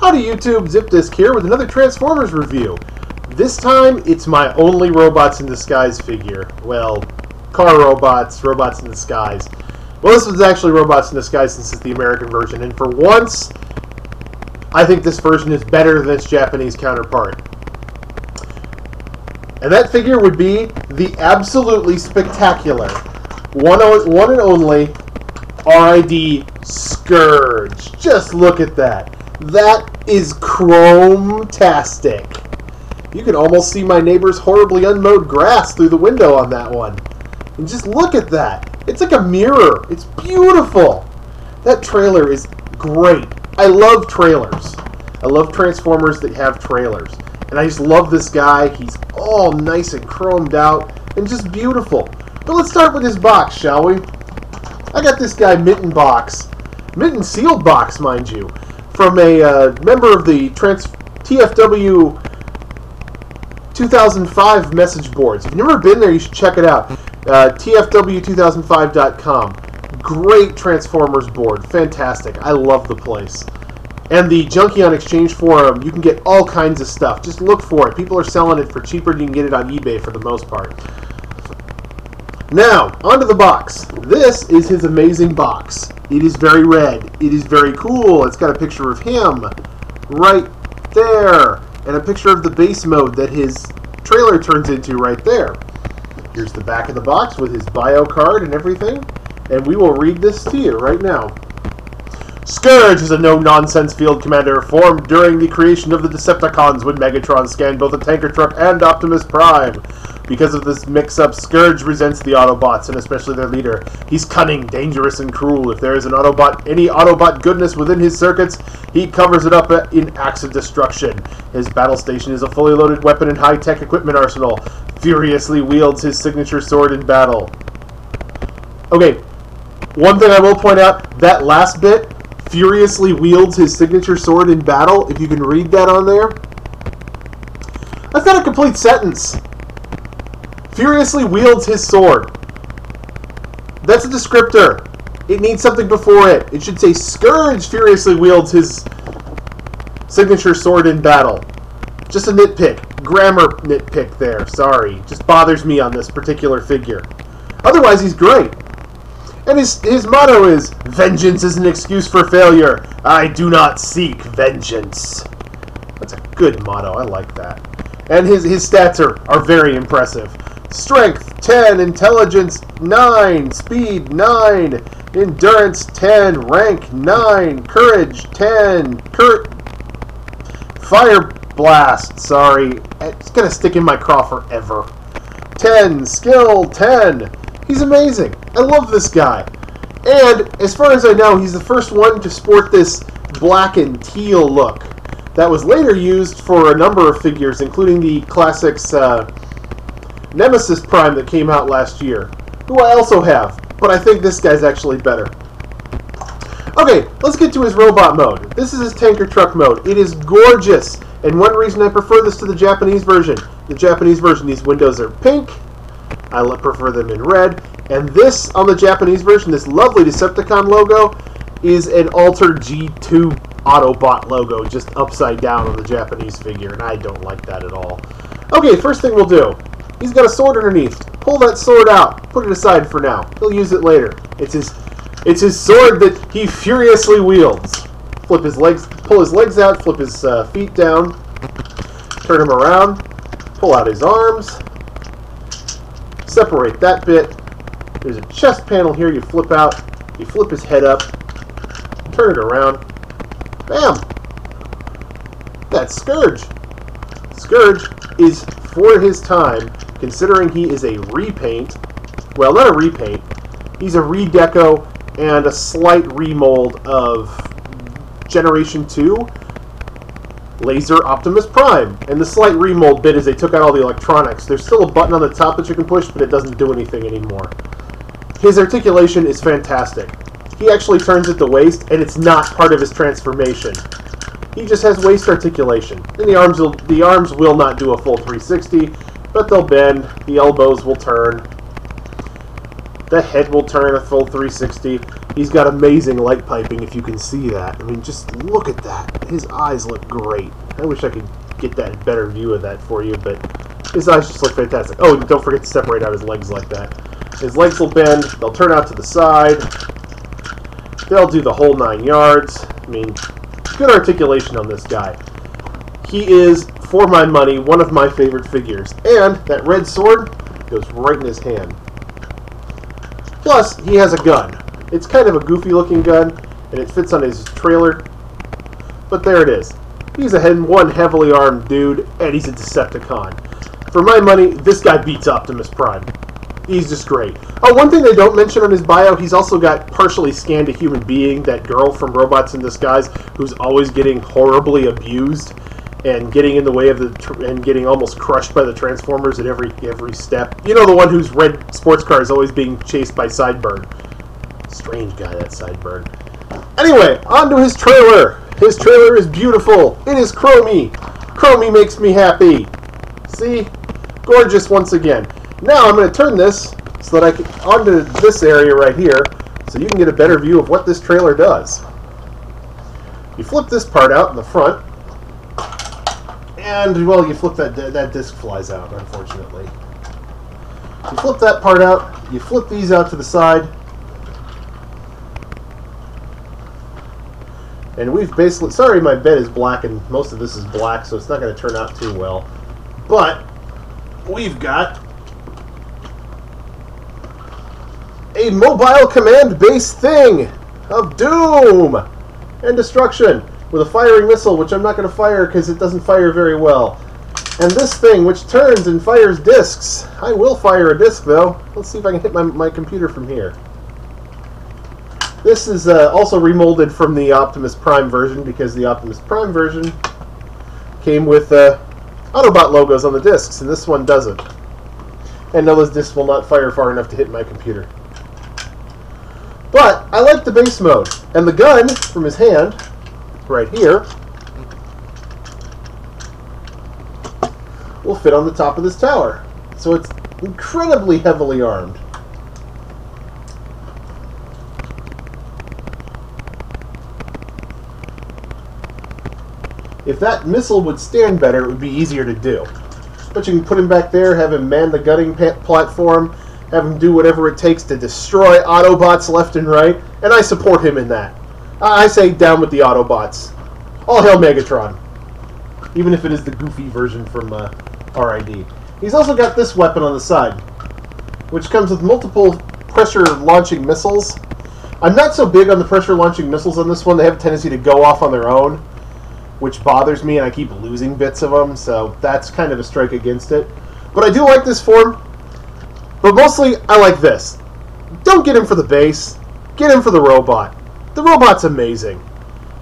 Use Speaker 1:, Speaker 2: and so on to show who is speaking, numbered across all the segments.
Speaker 1: Howdy YouTube, Zipdisk here with another Transformers review. This time, it's my only Robots in Disguise figure. Well, car robots, robots in disguise. Well, this was actually Robots in Disguise since it's the American version, and for once, I think this version is better than its Japanese counterpart. And that figure would be the absolutely spectacular, one and only, RID Scourge. Just look at that. That is Chromtastic. You can almost see my neighbor's horribly unmowed grass through the window on that one. And just look at that. It's like a mirror. It's beautiful. That trailer is great. I love trailers. I love Transformers that have trailers. And I just love this guy. He's all nice and chromed out and just beautiful. But let's start with his box, shall we? I got this guy Mitten box. Mitten sealed box, mind you. From a member of the TFW 2005 message boards. If you've never been there, you should check it out. TFW2005.com. Great Transformers board. Fantastic. I love the place. And the Junkion Exchange Forum, you can get all kinds of stuff. Just look for it. People are selling it for cheaper than you can get it on eBay for the most part. Now, onto the box. This is his amazing box. It is very red. It is very cool. It's got a picture of him right there. And a picture of the base mode that his trailer turns into right there. Here's the back of the box with his bio card and everything. And we will read this to you right now. Scourge is a no-nonsense field commander formed during the creation of the Decepticons when Megatron scanned both a tanker truck and Optimus Prime. Because of this mix-up, Scourge resents the Autobots, and especially their leader. He's cunning, dangerous, and cruel. If there is an Autobot, any Autobot goodness within his circuits, he covers it up in acts of destruction. His battle station is a fully loaded weapon and high-tech equipment arsenal. Furiously wields his signature sword in battle. Okay, one thing I will point out, that last bit, furiously wields his signature sword in battle, if you can read that on there. That's not a complete sentence. Furiously wields his sword. That's a descriptor. It needs something before it. It should say Scourge furiously wields his signature sword in battle. Just a nitpick. Grammar nitpick there. Sorry. Just bothers me on this particular figure. Otherwise, he's great. And his motto is, "Vengeance is an excuse for failure. I do not seek vengeance." That's a good motto. I like that. And his stats are very impressive. Strength 10, Intelligence 9, Speed 9, Endurance 10, Rank 9, Courage 10, Fire Blast, sorry, it's going to stick in my craw forever. 10, Skill 10. He's amazing. I love this guy. And as far as I know, he's the first one to sport this black and teal look that was later used for a number of figures, including the classics Nemesis Prime that came out last year, who I also have, but I think this guy's actually better. Okay, let's get to his robot mode. This is his tanker truck mode. It is gorgeous, and one reason I prefer this to the Japanese version. The Japanese version, these windows are pink. I prefer them in red. And this, on the Japanese version, this lovely Decepticon logo, is an altered G2 Autobot logo, just upside down on the Japanese figure, and I don't like that at all. Okay, first thing we'll do. He's got a sword underneath. Pull that sword out. Put it aside for now. He'll use it later. It's his sword that he furiously wields. Flip his legs, pull his legs out, flip his feet down, turn him around, pull out his arms, separate that bit. There's a chest panel here you flip out. You flip his head up, turn it around. Bam! That's Scourge. Scourge is, for his time, considering he is a repaint, well, not a repaint, he's a redeco and a slight remold of Generation 2 Laser Optimus Prime. And the slight remold bit is they took out all the electronics. There's still a button on the top that you can push, but it doesn't do anything anymore. His articulation is fantastic. He actually turns at the waist, and it's not part of his transformation. He just has waist articulation. And the arms will not do a full 360, but they'll bend, the elbows will turn, the head will turn a full 360. He's got amazing light piping, if you can see that. I mean, just look at that. His eyes look great. I wish I could get that better view of that for you, but his eyes just look fantastic. Oh, and don't forget to separate out his legs like that. His legs will bend. They'll turn out to the side. They'll do the whole 9 yards. I mean, good articulation on this guy. He is, for my money, one of my favorite figures. And that red sword goes right in his hand. Plus, he has a gun. It's kind of a goofy-looking gun, and it fits on his trailer. But there it is. He's one heavily armed dude, and he's a Decepticon. For my money, this guy beats Optimus Prime. He's just great. Oh, one thing they don't mention on his bio, he's also got partially scanned a human being, that girl from Robots in Disguise, who's always getting horribly abused and getting in the way of and getting almost crushed by the Transformers at every step. You know, the one whose red sports car is always being chased by Sideburn. Strange guy, that Sideburn. Anyway, on to his trailer. His trailer is beautiful. It is chromy. Chromy makes me happy. See? Gorgeous once again. Now I'm going to turn this so that I can onto this area right here so you can get a better view of what this trailer does. You flip this part out in the front, and, well, you flip that disc flies out, unfortunately. You flip that part out, you flip these out to the side, and we've basically... Sorry, my bed is black, and most of this is black, so it's not going to turn out too well. But we've got a mobile command-based thing of doom and destruction with a firing missile, which I'm not going to fire because it doesn't fire very well. And this thing, which turns and fires discs. I will fire a disc, though. Let's see if I can hit my computer from here. This is also remolded from the Optimus Prime version, because the Optimus Prime version came with Autobot logos on the discs, and this one doesn't. And no, those discs will not fire far enough to hit my computer. But I like the base mode. And the gun from his hand, right here, will fit on the top of this tower. So it's incredibly heavily armed. If that missile would stand better, it would be easier to do. But you can put him back there, have him man the gunning platform, have him do whatever it takes to destroy Autobots left and right, and I support him in that. I say down with the Autobots. All hail Megatron. Even if it is the goofy version from RID. He's also got this weapon on the side, which comes with multiple pressure-launching missiles. I'm not so big on the pressure-launching missiles on this one. They have a tendency to go off on their own, which bothers me, and I keep losing bits of them, so that's kind of a strike against it. But I do like this form. But mostly, I like this. Don't get him for the base. Get him for the robot. The robot's amazing.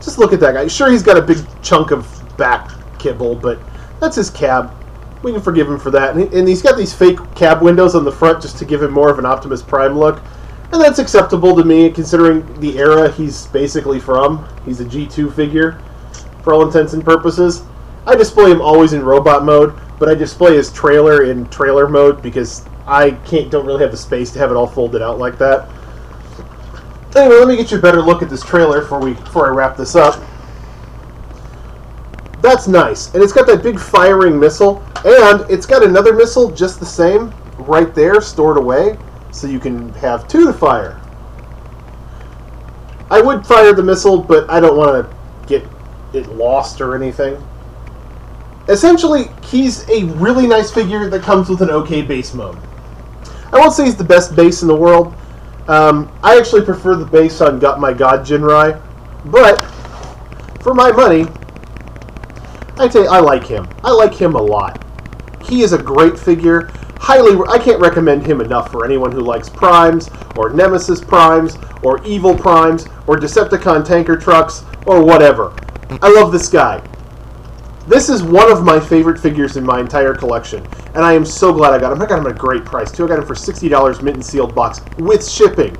Speaker 1: Just look at that guy. Sure, he's got a big chunk of back kibble, but that's his cab. We can forgive him for that. And he's got these fake cab windows on the front just to give him more of an Optimus Prime look. And that's acceptable to me, considering the era he's basically from. He's a G2 figure, for all intents and purposes. I display him always in robot mode, but I display his trailer in trailer mode because I don't really have the space to have it all folded out like that. Anyway, let me get you a better look at this trailer before I wrap this up. That's nice. And it's got that big firing missile, and it's got another missile just the same right there stored away, so you can have two to fire. I would fire the missile, but I don't want to get it lost or anything. Essentially, he's a really nice figure that comes with an okay base mode. I won't say he's the best base in the world. I actually prefer the base on my God Jinrai, but for my money, I like him. I like him a lot. He is a great figure. I can't recommend him enough for anyone who likes Primes, or Nemesis Primes, or Evil Primes, or Decepticon tanker trucks, or whatever. I love this guy. This is one of my favorite figures in my entire collection, and I am so glad I got him. I got him at a great price, too. I got him for $60 mint and sealed box with shipping.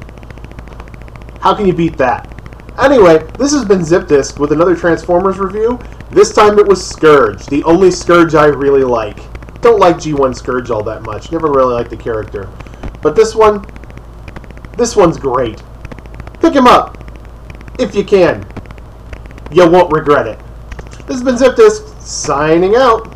Speaker 1: How can you beat that? Anyway, this has been Zipdisk with another Transformers review. This time it was Scourge, the only Scourge I really like. Don't like G1 Scourge all that much. Never really liked the character. But this one's great. Pick him up if you can. You won't regret it. This has been Zipdisk, signing out.